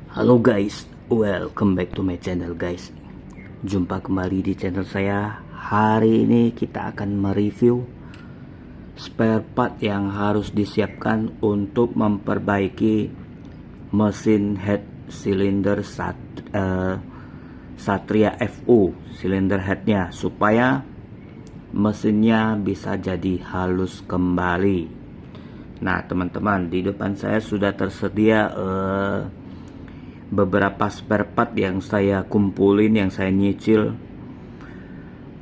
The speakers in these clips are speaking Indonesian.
Halo guys, welcome back to my channel guys. Jumpa kembali di channel saya. Hari ini kita akan mereview spare part yang harus disiapkan untuk memperbaiki mesin head cylinder Satria FU, cylinder headnya, supaya mesinnya bisa jadi halus kembali. Nah teman-teman, di depan saya sudah tersedia beberapa spare part yang saya kumpulin, yang saya nyicil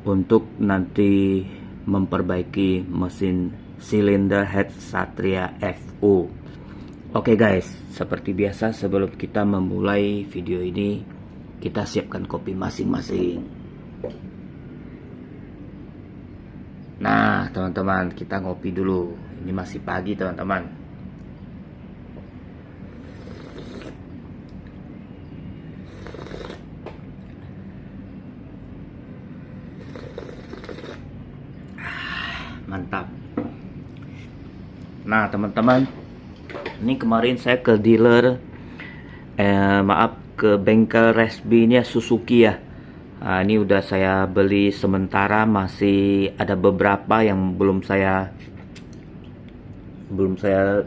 untuk nanti memperbaiki mesin cylinder head Satria FU. Oke guys, seperti biasa sebelum kita memulai video ini, kita siapkan kopi masing-masing. Nah teman-teman, kita ngopi dulu. Ini masih pagi teman-teman. Mantap. Nah teman-teman, ini kemarin saya ke dealer, ke bengkel resmi-nya Suzuki ya. Nah, ini udah saya beli sementara, masih ada beberapa yang belum saya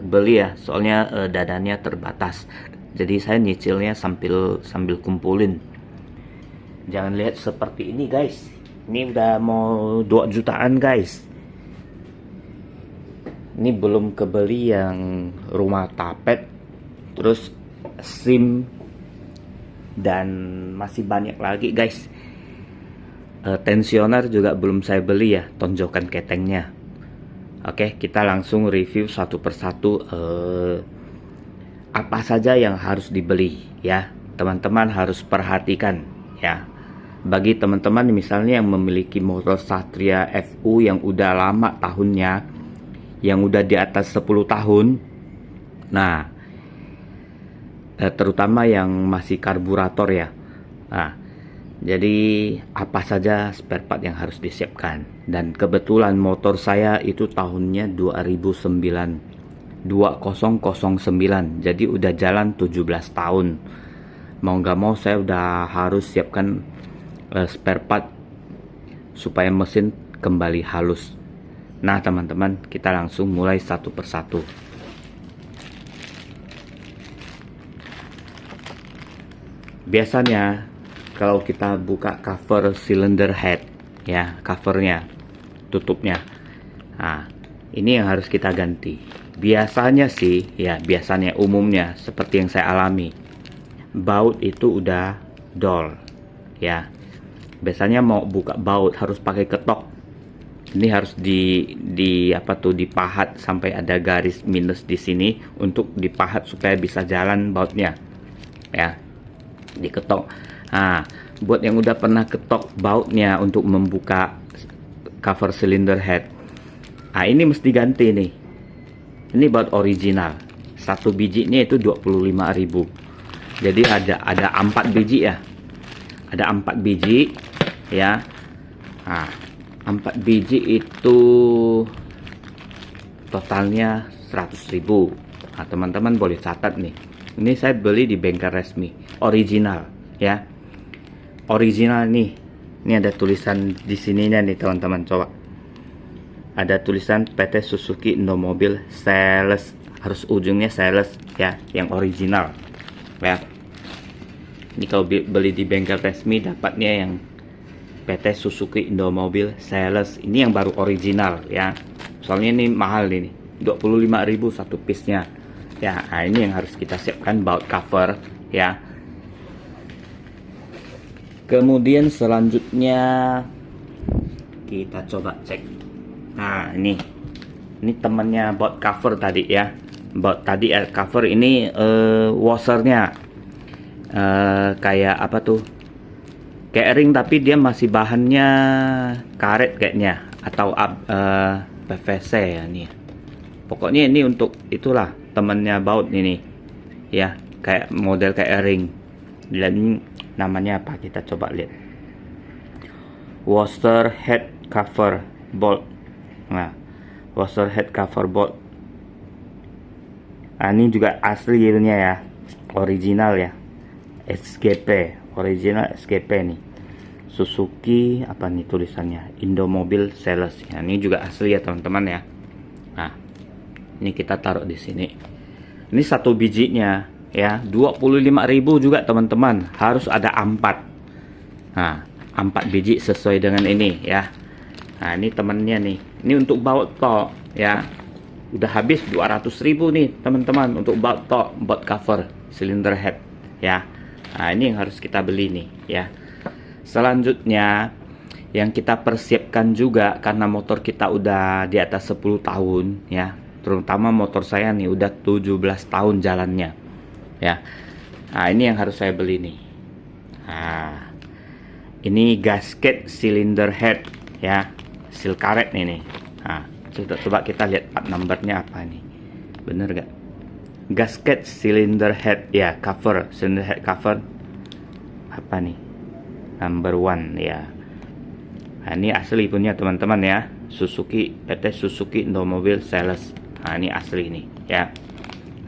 beli ya, soalnya dananya terbatas. Jadi saya nyicilnya sambil kumpulin. Jangan lihat seperti ini guys. Ini udah mau 2 jutaan guys. Ini belum kebeli yang rumah tapet, terus SIM, dan masih banyak lagi guys. Tensioner juga belum saya beli ya, tonjokan ketengnya. Oke, kita langsung review satu persatu apa saja yang harus dibeli ya. Teman-teman harus perhatikan ya. Bagi teman-teman misalnya yang memiliki motor Satria FU yang udah lama tahunnya, yang udah di atas 10 tahun. Nah, terutama yang masih karburator ya. Nah, jadi apa saja spare part yang harus disiapkan. Dan kebetulan motor saya itu tahunnya 2009. Jadi udah jalan 17 tahun. Mau nggak mau saya udah harus siapkan spare part supaya mesin kembali halus. Nah teman-teman, kita langsung mulai satu persatu. Biasanya kalau kita buka cover cylinder head ya, covernya, tutupnya, nah ini yang harus kita ganti. Biasanya sih ya, biasanya umumnya seperti yang saya alami, baut itu udah dol ya. Biasanya mau buka baut harus pakai ketok. Ini harus dipahat sampai ada garis minus di sini untuk dipahat supaya bisa jalan bautnya ya, diketok. Nah, buat yang udah pernah ketok bautnya untuk membuka cover cylinder head, nah ini mesti ganti nih. Ini baut original, satu bijinya itu 25.000. Jadi ada 4 biji ya, ada 4 biji ya. Nah, 4 biji itu totalnya 100.000. Nah teman-teman boleh catat nih, ini saya beli di bengkel resmi original ya, original nih. Ini ada tulisan di sininya nih teman-teman, coba ada tulisan PT Suzuki Indomobil Sales, harus ujungnya sales ya, yang original ya. Ini kalau beli di bengkel resmi dapatnya yang PT Suzuki Indomobil Sales, ini yang baru original ya. Soalnya ini mahal ini, 25.000 satu piece-nya ya. Nah, ini yang harus kita siapkan, baut cover ya. Kemudian selanjutnya kita coba cek. Nah, ini temannya baut cover tadi ya. Baut tadi cover ini washernya kayak apa tuh? Kayak ring, tapi dia masih bahannya karet kayaknya, atau PVC ya nih. Pokoknya ini untuk itulah temennya baut ini ya, kayak model kayak ring. Dan namanya apa, kita coba lihat. Washer head cover bolt. Nah, washer head cover bolt. Nah, ini juga asli ya, original ya. SGP, original SGP nih. Suzuki apa nih tulisannya, Indomobil Sales. Ya, ini juga asli ya teman-teman ya. Nah, ini kita taruh di sini. Ini satu bijinya ya 25.000 juga teman-teman. Harus ada 4. Nah, 4 biji sesuai dengan ini ya. Nah, ini temennya nih. Ini untuk baut tok ya. Udah habis 200.000 nih teman-teman untuk baut tok, baut cover cylinder head ya. Nah, ini yang harus kita beli nih ya. Selanjutnya yang kita persiapkan juga, karena motor kita udah di atas 10 tahun ya. Terutama motor saya nih udah 17 tahun jalannya ya. Nah, ini yang harus saya beli nih. Nah, ini gasket cylinder head ya, seal karet nih. Nah, coba kita lihat part numbernya apa nih, bener gak? Gasket cylinder head ya, cover cylinder head cover apa nih, number 1 ya. Nah, ini asli punya teman-teman ya, Suzuki, PT Suzuki Indomobil Sales. Nah, ini asli nih ya.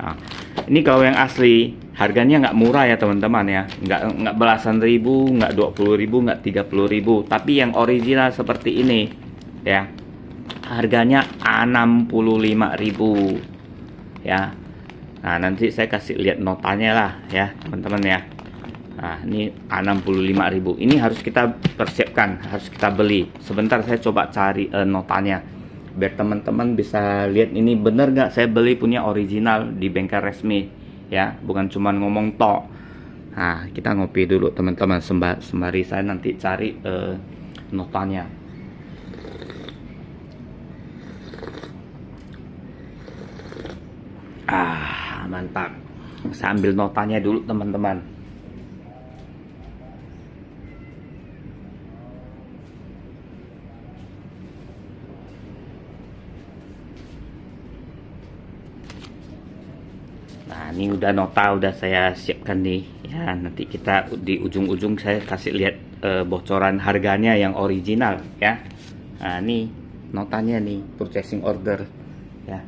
Nah, ini kalau yang asli harganya nggak murah ya teman-teman ya, nggak belasan ribu, nggak 20.000, nggak 30.000. Tapi yang original seperti ini ya, harganya 65.000 ya. Nah, nanti saya kasih lihat notanya lah ya teman-teman ya. Nah, ini 65.000. Ini harus kita persiapkan, harus kita beli. Sebentar saya coba cari notanya biar teman-teman bisa lihat ini bener nggak saya beli punya original di bengkel resmi ya, bukan cuma ngomong tok. Nah, kita ngopi dulu teman-teman sembari saya nanti cari notanya. Mantap. Saya ambil notanya dulu teman-teman. Nah, ini udah nota udah saya siapkan nih ya. Nanti kita di ujung-ujung saya kasih lihat bocoran harganya yang original ya. Nah, ini notanya nih, purchasing order ya.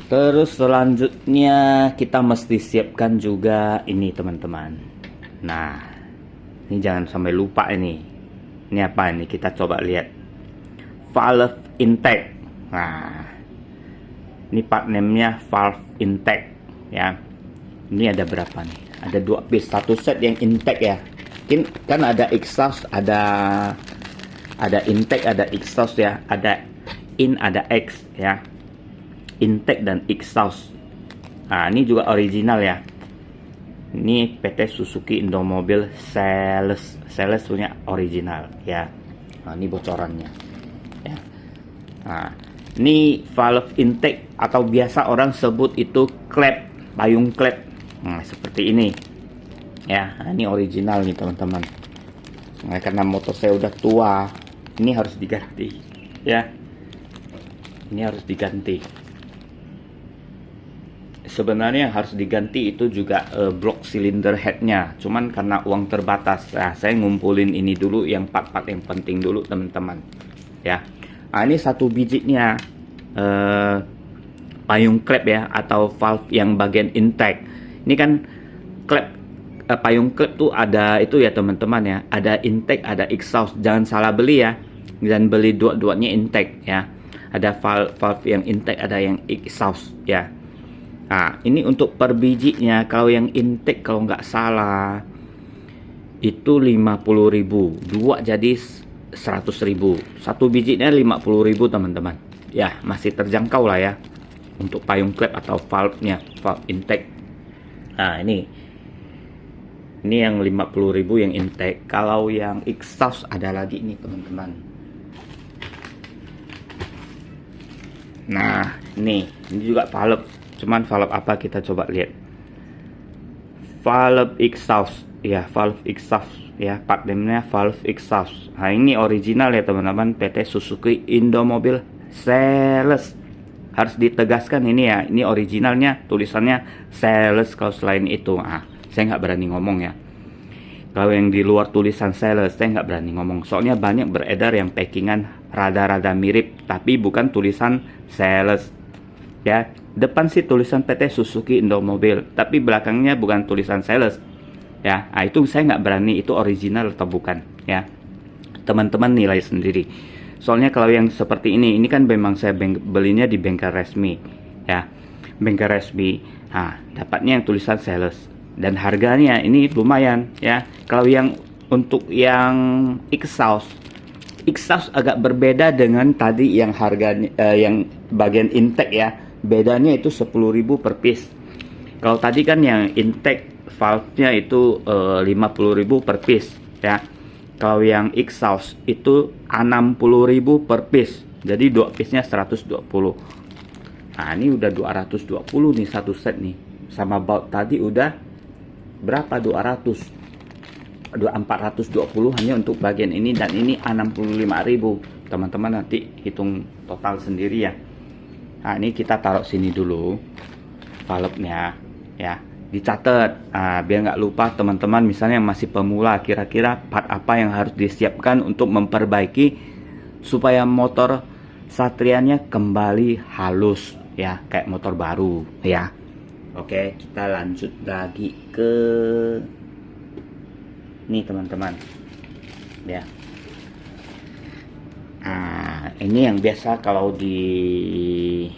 Terus selanjutnya kita mesti siapkan juga ini teman-teman. Nah, ini jangan sampai lupa ini. Ini apa ini? Kita coba lihat. Valve intake. Nah, ini part name-nya valve intake ya. Ini ada berapa nih? Ada 2 piece, satu set yang intake ya. Kan ada exhaust, ada intake, ada exhaust ya. Ada in, ada X ya. Intake dan exhaust. Nah, ini juga original ya. Ini PT Suzuki Indomobil Sales punya original ya. Nah, ini bocorannya ya. Nah, ini valve intake atau biasa orang sebut itu klep, payung klep. Nah, seperti ini ya. Nah, ini original nih teman-teman. Nah, karena motor saya udah tua, ini harus diganti ya. Ini harus diganti. Sebenarnya yang harus diganti itu juga blok silinder headnya, cuman karena uang terbatas, nah, saya ngumpulin ini dulu yang part-part yang penting dulu teman-teman ya. Nah, ini satu bijinya payung klep ya, atau valve yang bagian intake. Ini kan klep, payung klep tuh ada itu ya teman-teman ya, ada intake, ada exhaust. Jangan salah beli ya, dan beli dua-duanya intake ya. Ada valve yang intake, ada yang exhaust ya. Nah, ini untuk per bijinya, kalau yang intake kalau nggak salah itu 50.000, 2 jadi 100.000, satu bijinya 50.000 teman-teman ya. Masih terjangkau lah ya untuk payung klep atau valve-nya, valve intake. Nah, ini yang 50.000 yang intake. Kalau yang exhaust ada lagi nih teman-teman. Nah, ini juga valve. Cuman valve apa, kita coba lihat. Valve exhaust ya, valve exhaust ya, part name-nya valve exhaust. Nah, ini original ya teman-teman, PT Suzuki Indomobil Sales. Harus ditegaskan ini ya, ini originalnya, tulisannya Sales. Kalau selain itu, saya nggak berani ngomong ya. Kalau yang di luar tulisan Sales, saya nggak berani ngomong. Soalnya banyak beredar yang packingan rada-rada mirip, tapi bukan tulisan Sales. ya. Depan sih tulisan PT Suzuki Indomobil, tapi belakangnya bukan tulisan sales, ya. Nah, itu saya nggak berani itu original atau bukan, ya. Teman-teman nilai sendiri. Soalnya kalau yang seperti ini kan memang saya belinya di bengkel resmi, ya. Bengkel resmi. Nah, dapatnya yang tulisan sales dan harganya ini lumayan, ya. Kalau yang untuk yang exhaust agak berbeda dengan tadi yang harganya yang bagian intake, ya. Bedanya itu 10.000 per piece. Kalau tadi kan yang intake valve-nya itu 50.000 per piece, ya. Kalau yang exhaust itu 60.000 per piece. Jadi 2 piece-nya 120. Nah, ini udah 220 nih satu set nih. Sama baut tadi udah berapa? 420 hanya untuk bagian ini, dan ini 65.000. Teman-teman nanti hitung total sendiri ya. Nah, ini kita taruh sini dulu valve-nya, ya. Dicatat, biar nggak lupa teman-teman, misalnya yang masih pemula, kira-kira part apa yang harus disiapkan untuk memperbaiki supaya motor Satrianya kembali halus, ya, kayak motor baru, ya. Oke, kita lanjut lagi ke nih teman-teman, ya. Ini yang biasa kalau di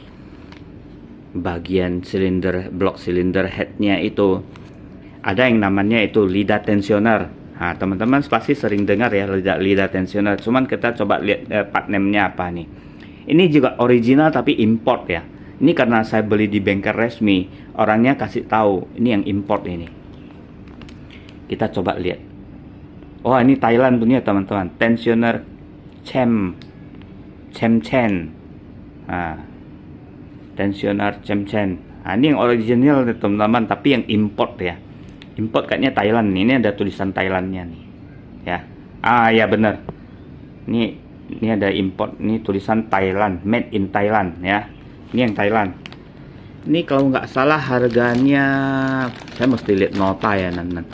bagian silinder, blok silinder headnya itu ada yang namanya itu lidah tensioner. Nah, teman-teman pasti sering dengar ya lidah tensioner. Cuman kita coba lihat part name-nya apa nih. Ini juga original tapi import ya. Ini karena saya beli di bengkel resmi, orangnya kasih tahu ini yang import ini. Kita coba lihat. Oh, ini Thailand punya teman-teman. Tensioner Chemchen. Nah, tensioner Chemchen. Nah, ini yang original teman-teman, tapi yang import ya. Import kayaknya Thailand. Ini ada tulisan Thailandnya nih, ya. Ya bener. Ini ada import. Ini tulisan Thailand, made in Thailand ya. Ini yang Thailand. Ini kalau nggak salah harganya, saya mesti lihat nota ya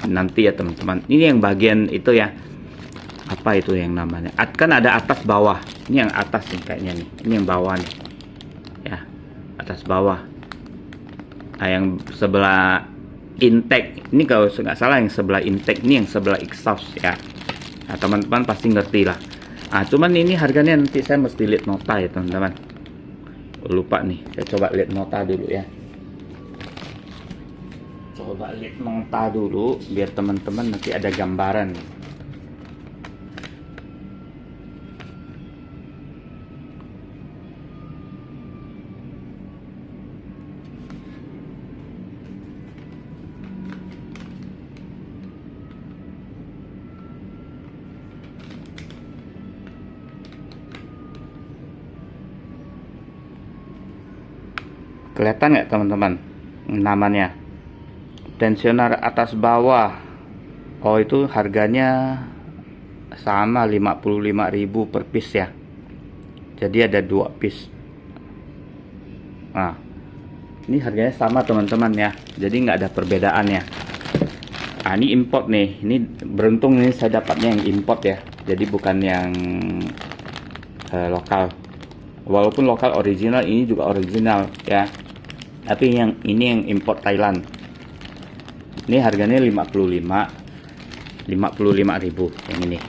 nanti ya teman-teman. Ini yang bagian itu ya, apa itu yang namanya? Kan ada atas bawah. Ini yang atas nih kayaknya nih. Ini yang bawah nih, ya, atas bawah. Nah, yang sebelah intake ini kalau nggak salah yang sebelah intake, ini yang sebelah exhaust ya. Nah, teman-teman pasti ngerti lah. Nah, cuman ini harganya nanti saya mesti lihat nota ya teman-teman. Lupa nih, saya coba lihat nota dulu ya. Coba lihat nota dulu biar teman-teman nanti ada gambaran. Kelihatan nggak teman-teman namanya? Tensioner atas bawah. Oh, itu harganya sama 55.000 per piece ya. Jadi ada 2 piece. Nah, ini harganya sama teman-teman ya. Jadi nggak ada perbedaan ya. Nah, ini import nih. Ini beruntung ini saya dapatnya yang import ya. Jadi bukan yang lokal. Walaupun lokal original, ini juga original ya. Tapi yang ini yang import Thailand. Ini harganya 55.000 yang ini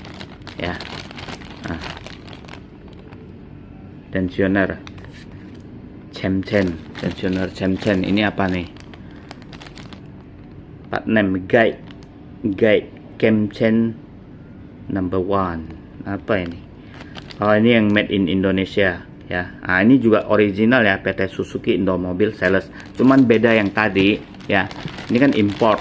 ya. Nah, tensioner Chemchen ini apa nih? Part name guide Chemchen number 1. Apa ini? Oh, ini yang made in Indonesia ya. Nah, ini juga original ya, PT Suzuki Indomobil Sales. Cuman beda yang tadi ya. Ini kan import.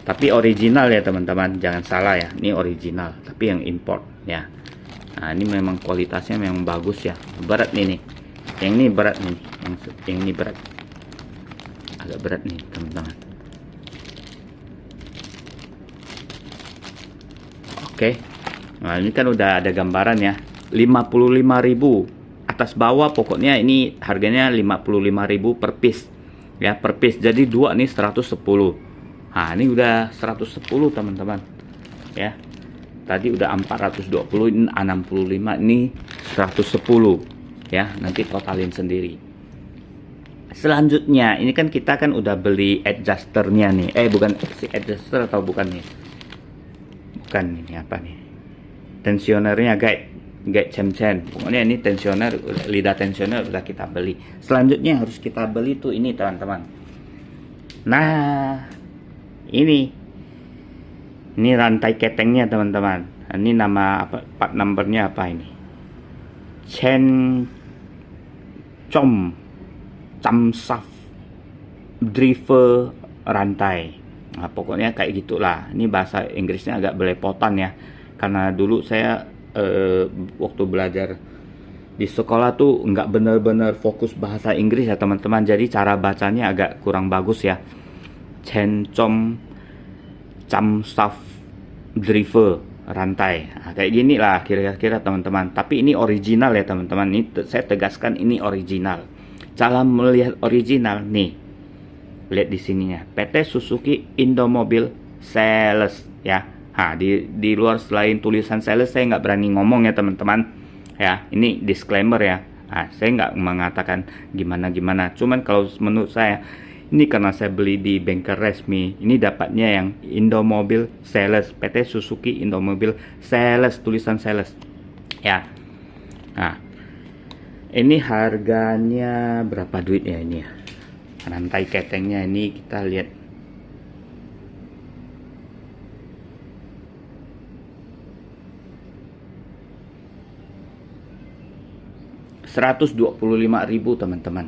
Tapi original ya teman-teman, jangan salah ya. Ini original, tapi yang import ya. Nah, ini memang kualitasnya memang bagus ya. Berat nih. Yang ini berat nih. Yang ini berat. Agak berat nih, teman-teman. Oke. Nah, ini kan udah ada gambaran ya. 55.000 atas bawah, pokoknya ini harganya 55.000 per piece ya, per piece. Jadi dua nih 110. Nah, ini udah 110 teman-teman ya. Tadi udah 420, ini 65, ini 110 ya. Nanti totalin sendiri. Selanjutnya ini kan kita kan udah beli adjusternya nih, bukan si adjuster atau bukan nih, bukan ini apa nih, tensionernya, guide Chen. Pokoknya ini tensioner, lidah tensioner udah kita beli. Selanjutnya harus kita beli tuh ini teman-teman. Nah ini rantai ketengnya teman-teman. Ini nama apa, part numbernya apa ini, Chen Com Camsaf driver rantai. Nah, pokoknya kayak gitulah. Ini bahasa Inggrisnya agak belepotan ya, karena dulu saya waktu belajar di sekolah tuh nggak bener-bener fokus bahasa Inggris ya teman-teman, jadi cara bacanya agak kurang bagus ya. Chencom Camsaf driver rantai, nah, kayak gini lah kira-kira teman-teman. Tapi ini original ya teman-teman, ini saya tegaskan ini original. Cara melihat original nih, lihat di sininya, PT Suzuki Indomobil Sales ya. Nah, di luar selain tulisan sales saya nggak berani ngomong ya teman-teman ya. Ini disclaimer ya. Nah, saya nggak mengatakan gimana-gimana. Cuman kalau menurut saya, ini karena saya beli di bengkel resmi, ini dapatnya yang Indomobil Sales, PT Suzuki Indomobil Sales, tulisan sales ya. Nah, ini harganya berapa duit ya ini ya. Rantai ketengnya ini kita lihat. Rp125.000 teman-teman.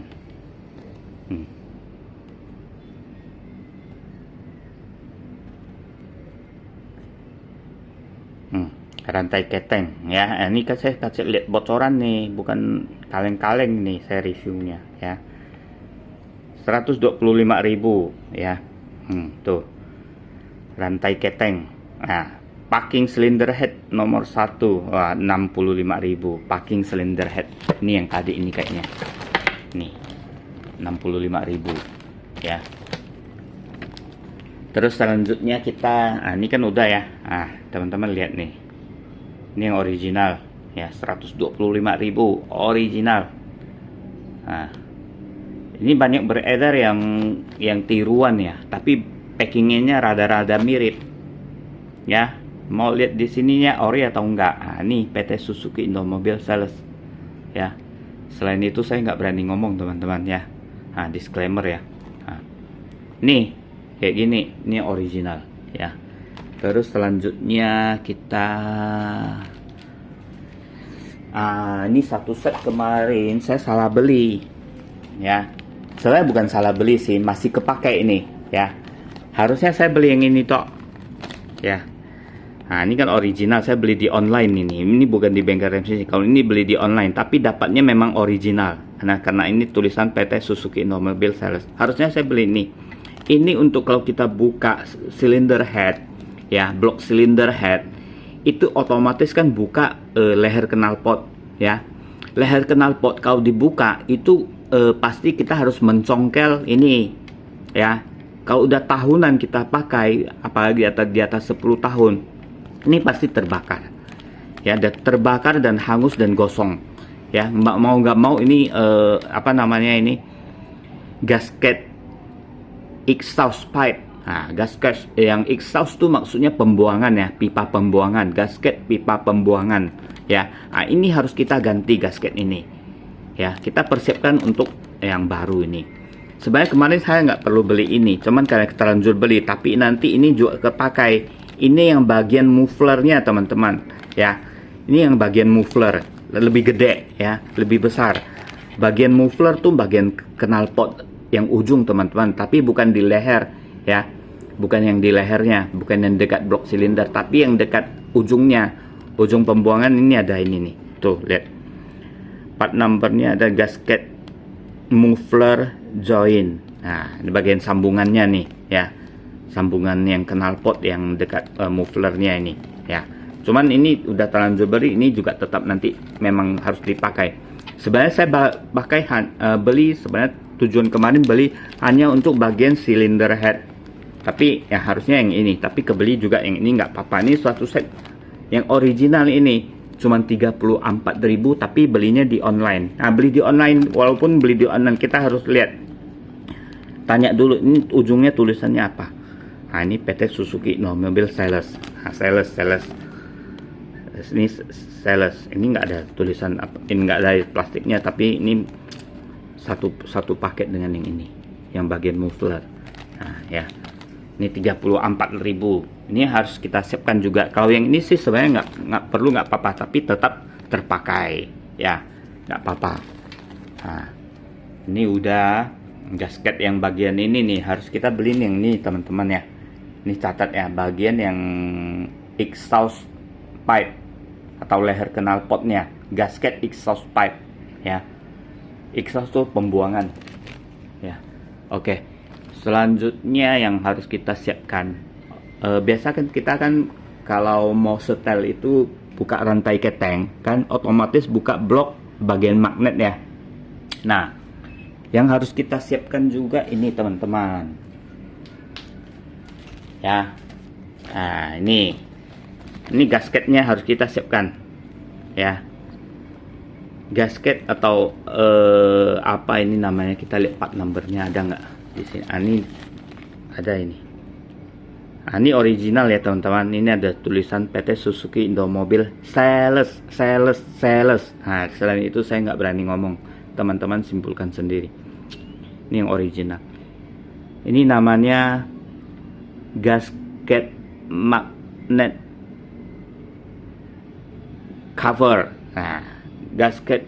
Rantai keteng ya. Ini kan saya kasih lihat bocoran nih, bukan kaleng-kaleng nih saya reviewnya ya. 125.000 ya. Tuh rantai keteng. Nah, packing cylinder head nomor 1, wah, 65.000 packing cylinder head. Ini yang tadi ini kayaknya nih 65.000 ya. Terus selanjutnya kita, ini kan udah ya. Teman-teman lihat nih, ini yang original ya, 125.000 original. Nah, ini banyak beredar yang tiruan ya, tapi packingnya rada-rada mirip ya. Mau lihat di sininya ori atau enggak. Ini PT Suzuki Indomobil Sales ya. Selain itu saya nggak berani ngomong teman-teman ya. Disclaimer ya. Nih kayak gini, ini original ya. Terus selanjutnya kita ini satu set kemarin saya salah beli ya. Sebenarnya bukan salah beli sih, masih kepakai ini ya. Harusnya saya beli yang ini tok ya. Nah, ini kan original, saya beli di online ini. Ini bukan di bengkel RMC. Kalau ini beli di online, tapi dapatnya memang original. Nah, karena ini tulisan PT Suzuki Indomobil Sales. Harusnya saya beli ini. Ini untuk kalau kita buka cylinder head, ya, blok cylinder head, itu otomatis kan buka leher knalpot, ya. Leher knalpot kalau dibuka itu pasti kita harus mencongkel ini, ya. Kalau udah tahunan kita pakai, apalagi di atas 10 tahun, ini pasti terbakar, ya, terbakar dan hangus dan gosong, ya. Mau nggak mau ini apa namanya ini, gasket exhaust pipe. Nah, gasket yang exhaust tuh maksudnya pembuangan ya, pipa pembuangan, gasket pipa pembuangan, ya. Nah, ini harus kita ganti gasket ini, ya. Kita persiapkan untuk yang baru ini. Sebenarnya kemarin saya nggak perlu beli ini, cuman karena terlanjur beli, tapi nanti ini juga kepakai. Ini yang bagian mufflernya teman-teman, ya. Ini yang bagian muffler lebih gede, ya, lebih besar. Bagian muffler tuh bagian knalpot yang ujung teman-teman, tapi bukan di leher, ya. Bukan yang di lehernya, bukan yang dekat blok silinder, tapi yang dekat ujungnya, ujung pembuangan. Ini ada ini nih, tuh lihat. Part numbernya ada gasket muffler joint. Nah, ini bagian sambungannya nih, ya. Sambungan yang knalpot yang dekat mufflernya ini, ya. Cuman ini udah terlanjur beli, ini juga tetap nanti memang harus dipakai. Sebenarnya saya beli sebenarnya tujuan kemarin beli hanya untuk bagian cylinder head. Tapi ya harusnya yang ini, tapi kebeli juga yang ini nggak apa-apa. Ini suatu set yang original ini cuman 34.000, tapi belinya di online. Nah, beli di online, walaupun beli di online kita harus lihat tanya dulu ini ujungnya tulisannya apa. Nah, ini PT Suzuki Automobile Sales. Nah, sales ini sales, ini nggak ada tulisan apa, ini nggak ada plastiknya, tapi ini satu paket dengan yang ini, yang bagian muffler. Nah ya, ini 34.000. Ini harus kita siapkan juga. Kalau yang ini sih sebenarnya nggak perlu, nggak apa-apa, tapi tetap terpakai ya, nggak apa-apa. Nah, ini udah gasket yang bagian ini nih, harus kita beli yang ini teman-teman ya. Ini catat ya, bagian yang exhaust pipe atau leher knalpotnya, gasket exhaust pipe ya. Exhaust tuh pembuangan ya. Oke, selanjutnya yang harus kita siapkan, biasa kan kita kan kalau mau setel itu buka rantai keteng kan, otomatis buka blok bagian magnet ya. Nah, yang harus kita siapkan juga ini teman-teman ya. Nah, ini gasketnya harus kita siapkan ya. Gasket atau apa ini namanya, kita lihat part numbernya ada nggak di sini. Ini ada ini. Ini original ya teman-teman. Ini ada tulisan PT Suzuki Automobile Sales. Nah, selain itu saya nggak berani ngomong, teman-teman simpulkan sendiri. Ini yang original. Ini namanya gasket magnet cover. Nah, gasket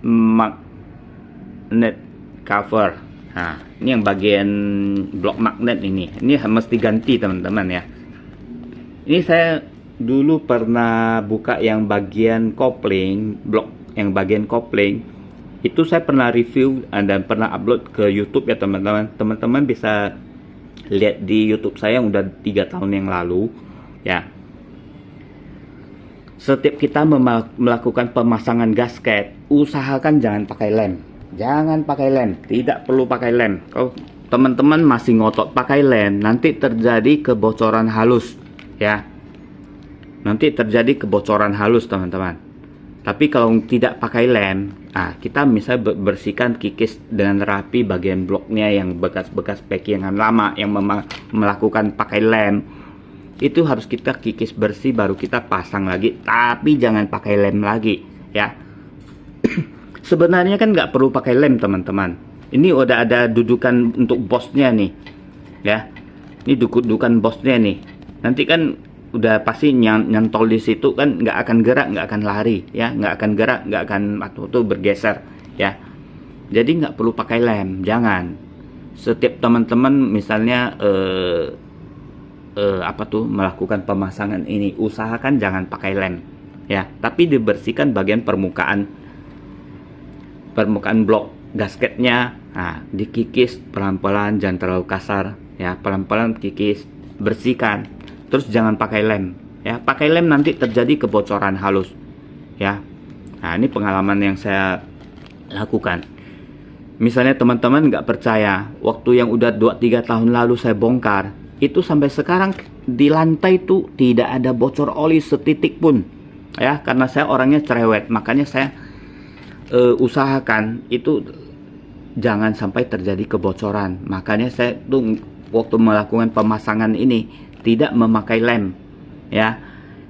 magnet cover. Nah, ini yang bagian blok magnet ini mesti ganti teman-teman ya. Ini saya dulu pernah buka yang bagian kopling, blok yang bagian kopling. Itu saya pernah review dan pernah upload ke YouTube ya teman-teman. Teman-teman bisa lihat di YouTube saya yang udah 3 tahun yang lalu ya. Setiap kita melakukan pemasangan gasket, usahakan jangan pakai lem. Jangan pakai lem, tidak perlu pakai lem. Kalau teman-teman masih ngotot pakai lem, nanti terjadi kebocoran halus ya. Nanti terjadi kebocoran halus teman-teman. Tapi kalau tidak pakai lem, kita bisa bersihkan, kikis dengan rapi bagian bloknya yang bekas-bekas packingan lama yang melakukan pakai lem. Itu harus kita kikis bersih baru kita pasang lagi, tapi jangan pakai lem lagi ya. Sebenarnya kan nggak perlu pakai lem teman-teman. Ini udah ada dudukan untuk bosnya nih ya. Ini dudukan bosnya nih. Nanti kan udah pasti nyantol di situ kan, nggak akan gerak, nggak akan lari ya, nggak akan gerak, nggak akan atau bergeser ya. Jadi nggak perlu pakai lem, jangan. Setiap teman-teman misalnya melakukan pemasangan ini, usahakan jangan pakai lem ya, tapi dibersihkan bagian permukaan blok gasketnya. Nah, dikikis pelan-pelan, jangan terlalu kasar ya, pelan-pelan kikis, bersihkan. Terus jangan pakai lem ya, pakai lem nanti terjadi kebocoran halus ya. Nah, ini pengalaman yang saya lakukan. Misalnya teman-teman nggak percaya, waktu yang udah 2-3 tahun lalu saya bongkar, itu sampai sekarang di lantai itu tidak ada bocor oli setitik pun ya, karena saya orangnya cerewet. Makanya saya usahakan itu jangan sampai terjadi kebocoran. Makanya saya tuh waktu melakukan pemasangan ini tidak memakai lem ya.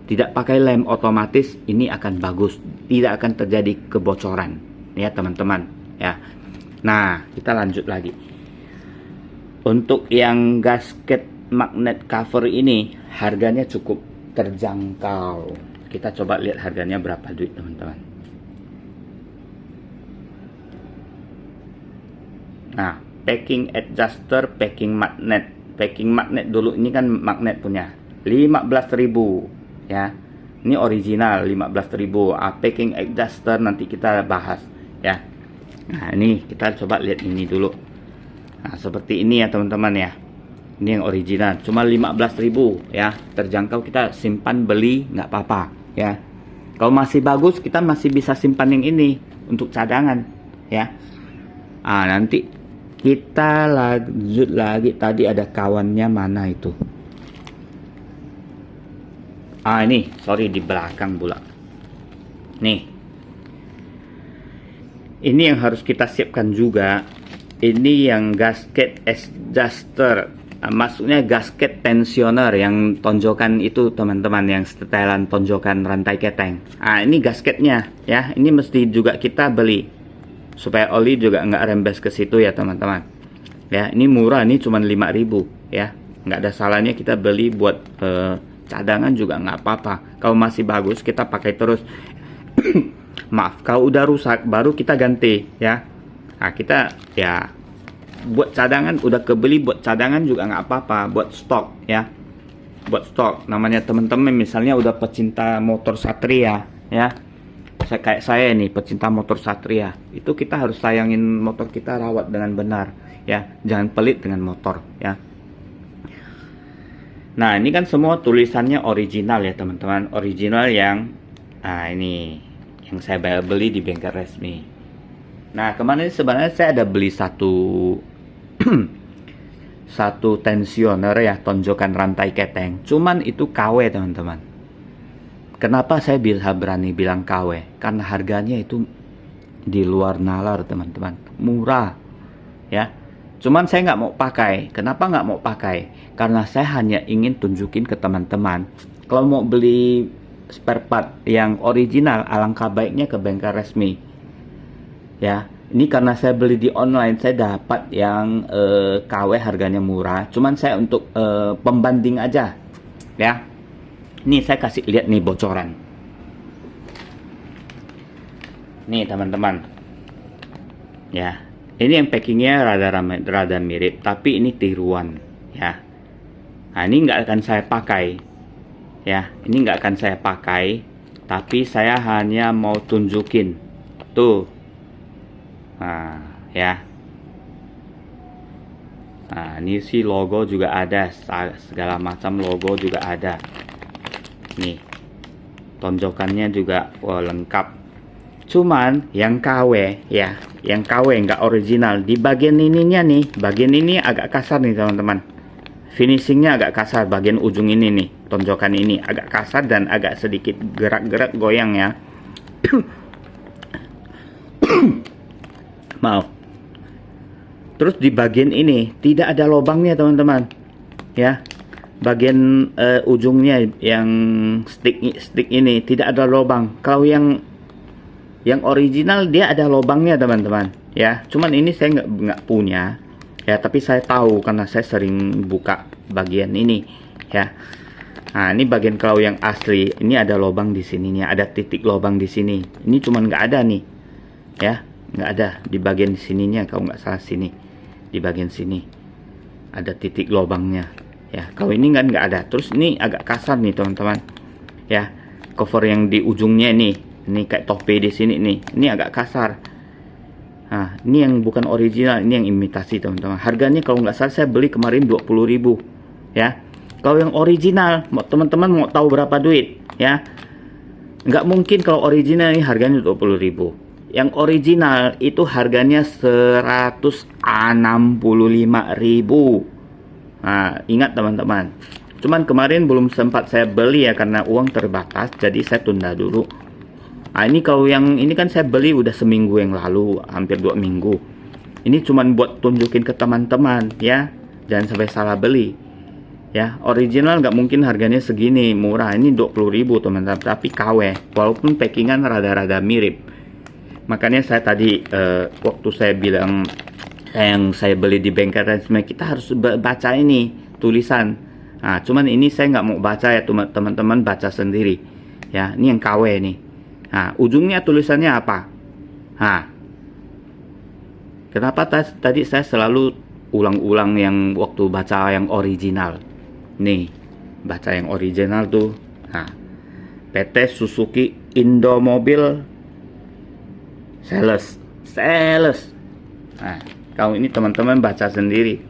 Tidak pakai lem, otomatis ini akan bagus, tidak akan terjadi kebocoran ya teman-teman ya. Nah, kita lanjut lagi. Untuk yang gasket magnet cover ini harganya cukup terjangkau. Kita coba lihat harganya berapa duit teman-teman. Nah, packing adjuster, packing magnet. Packing magnet dulu, ini kan magnet punya 15.000 ya. Ini original 15.000. Packing adjuster nanti kita bahas ya. Nah, ini kita coba lihat ini dulu. Nah, seperti ini ya teman-teman ya. Ini yang original, cuma 15.000 ya. Terjangkau, kita simpan beli nggak apa-apa ya. Kalau masih bagus kita masih bisa simpan yang ini untuk cadangan ya. Nanti kita lanjut lagi. Tadi ada kawannya mana itu? Ini sorry, di belakang pula. Nih, ini yang harus kita siapkan juga ini yang gasket adjuster, maksudnya gasket tensioner yang tonjokan itu teman-teman, yang setelan tonjokan rantai keteng. Ini gasketnya ya, ini mesti juga kita beli supaya oli juga nggak rembes ke situ ya teman-teman ya. Ini murah, ini cuma 5.000 ya, nggak ada salahnya kita beli buat cadangan juga nggak apa-apa. Kalau masih bagus kita pakai terus. Maaf, kalau udah rusak baru kita ganti ya. Kita ya buat cadangan, udah kebeli buat cadangan juga nggak apa-apa, buat stok ya, buat stok. Namanya teman-teman misalnya udah pecinta motor Satria ya, kayak saya nih pecinta motor Satria, itu kita harus sayangin motor kita, rawat dengan benar ya, jangan pelit dengan motor ya. Nah ini kan semua tulisannya original ya teman-teman, original yang ini yang saya beli di bengkel resmi. Nah kemarin sebenarnya saya ada beli satu satu tensioner ya, tonjokan rantai keteng, cuman itu KW teman-teman. Kenapa saya bisa berani bilang KW? Karena harganya itu di luar nalar teman-teman, murah ya. Cuman saya nggak mau pakai. Kenapa nggak mau pakai? Karena saya hanya ingin tunjukin ke teman-teman, kalau mau beli spare part yang original, alangkah baiknya ke bengkel resmi ya. Ini karena saya beli di online, saya dapat yang KW harganya murah. Cuman saya untuk pembanding aja ya. Nih saya kasih lihat nih bocoran. Nih teman-teman ya, ini yang packingnya rada mirip, tapi ini tiruan ya. Nah ini nggak akan saya pakai ya, ini nggak akan saya pakai, tapi saya hanya mau tunjukin tuh. Nah ya, nah ini sih logo juga ada, segala macam logo juga ada nih, tonjokannya juga lengkap. Cuman yang KW ya, yang KW nggak original di bagian ininya nih, bagian ini agak kasar nih teman-teman, finishingnya agak kasar. Bagian ujung ini nih, tonjokan ini agak kasar dan agak sedikit gerak-gerak goyang ya. Maaf. Terus di bagian ini tidak ada lubangnya teman-teman ya. Bagian ujungnya yang stick ini tidak ada lubang. Kalau yang original dia ada lubangnya teman-teman ya. Cuman ini saya nggak punya ya, tapi saya tahu karena saya sering buka bagian ini ya. Nah ini bagian kalau yang asli ini ada lubang di sininya, ada titik lubang di sini. Ini cuman nggak ada nih ya, nggak ada di bagian sininya, kalau nggak salah sini, di bagian sini ada titik lubangnya ya. Kalau ini kan nggak ada. Terus ini agak kasar nih teman-teman ya, cover yang di ujungnya ini kayak topi di sini nih, ini agak kasar. Nah ini yang bukan original, ini yang imitasi teman-teman. Harganya kalau nggak salah saya beli kemarin 20.000 ya. Kalau yang original teman-teman mau tahu berapa duit ya, nggak mungkin kalau original ini harganya 20.000. Yang original itu harganya 165.000. Nah, ingat teman-teman. Cuman kemarin belum sempat saya beli ya karena uang terbatas, jadi saya tunda dulu. Nah, ini kalau yang ini kan saya beli udah seminggu yang lalu, hampir 2 minggu. Ini cuman buat tunjukin ke teman-teman ya. Jangan sampai salah beli. Ya, original nggak mungkin harganya segini murah. Ini 20.000 teman-teman, tapi KW. Walaupun packingan rada-rada mirip. Makanya saya tadi waktu saya bilang yang saya beli di bengkel resmi, kita harus baca ini tulisan. Nah, cuman ini saya nggak mau baca ya teman-teman, baca sendiri ya. Ini yang KW nih. Nah, ujungnya tulisannya apa? Nah, kenapa tadi saya selalu ulang-ulang yang waktu baca yang original? Nih, baca yang original tuh. Nah, PT Suzuki Indomobil Sales. Nah, kalau ini teman-teman baca sendiri.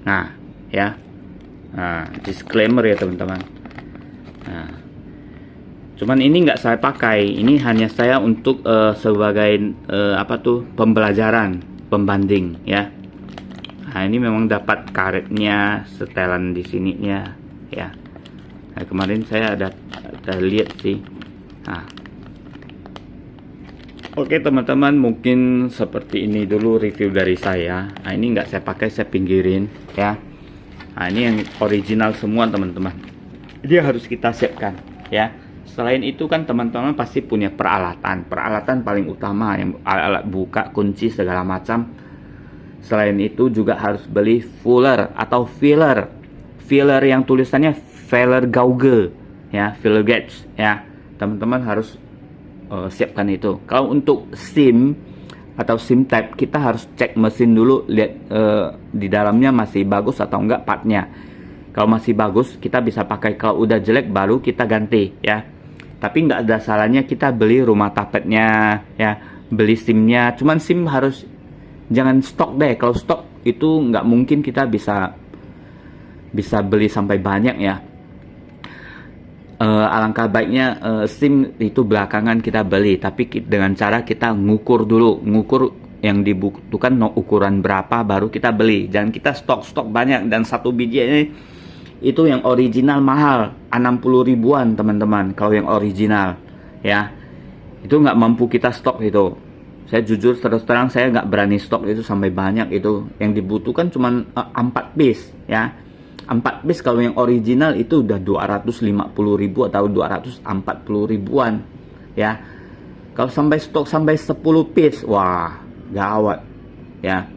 Nah, ya. Nah, disclaimer ya teman-teman. Nah, cuman ini nggak saya pakai. Ini hanya saya untuk sebagai pembelajaran, pembanding ya. Nah, ini memang dapat karetnya, setelan di sininya ya. Nah, kemarin saya ada lihat sih. Nah, Oke teman-teman, mungkin seperti ini dulu review dari saya. Nah ini nggak saya pakai, saya pinggirin ya. Nah ini yang original semua teman-teman. Dia harus kita siapkan ya. Selain itu kan teman-teman pasti punya peralatan paling utama yang alat buka, kunci segala macam. Selain itu juga harus beli fuller atau filler yang tulisannya filler gauge ya, filler gauge ya. Teman-teman harus siapkan itu. Kalau untuk SIM atau SIM type, kita harus cek mesin dulu, lihat di dalamnya masih bagus atau enggak partnya. Kalau masih bagus kita bisa pakai, kalau udah jelek baru kita ganti ya. Tapi nggak ada salahnya kita beli rumah tapetnya ya, beli SIM-nya. Cuman SIM harus jangan stok deh. Kalau stok itu nggak mungkin kita bisa beli sampai banyak ya. Alangkah baiknya SIM itu belakangan kita beli, tapi dengan cara kita ngukur dulu, ngukur yang dibutuhkan ukuran berapa baru kita beli. Jangan kita stok banyak, dan satu biji ini itu yang original mahal 60 ribuan teman-teman. Kalau yang original ya itu nggak mampu kita stok itu. Saya jujur terus terang saya nggak berani stok itu sampai banyak. Itu yang dibutuhkan cuma 4 piece ya. 4 piece kalau yang original itu udah 250 ribu atau 240 ribuan ya. Kalau sampai stok sampai 10 piece, wah gawat ya.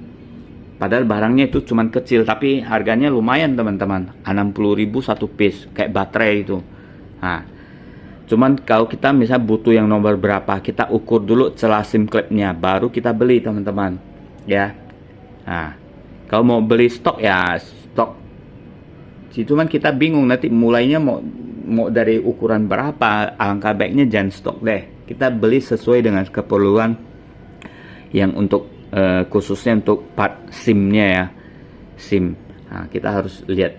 Padahal barangnya itu cuman kecil tapi harganya lumayan teman-teman, 60 ribu satu piece kayak baterai itu. Nah cuman kalau kita misalnya butuh yang nomor berapa, kita ukur dulu celah SIM klepnya baru kita beli teman-teman ya. Nah kalau mau beli stok ya stok, cuman kita bingung nanti mulainya mau dari ukuran berapa. Alangkah baiknya jangan stok deh, kita beli sesuai dengan keperluan yang untuk khususnya untuk part SIM-nya ya, SIM. Nah, kita harus lihat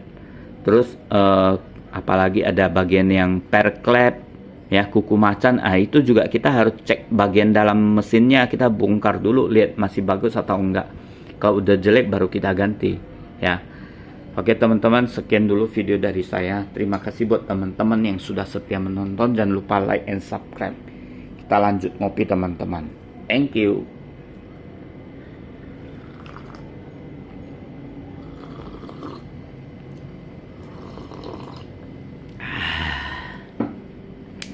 terus apalagi ada bagian yang per klep ya, kuku macan. Itu juga kita harus cek bagian dalam mesinnya, kita bongkar dulu lihat masih bagus atau enggak. Kalau udah jelek baru kita ganti ya. Oke teman-teman, sekian dulu video dari saya. Terima kasih buat teman-teman yang sudah setia menonton. Jangan lupa like and subscribe. Kita lanjut ngopi teman-teman. Thank you.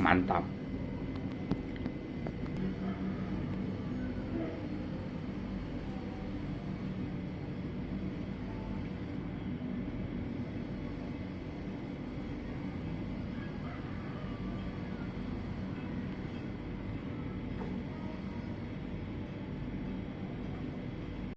Mantap.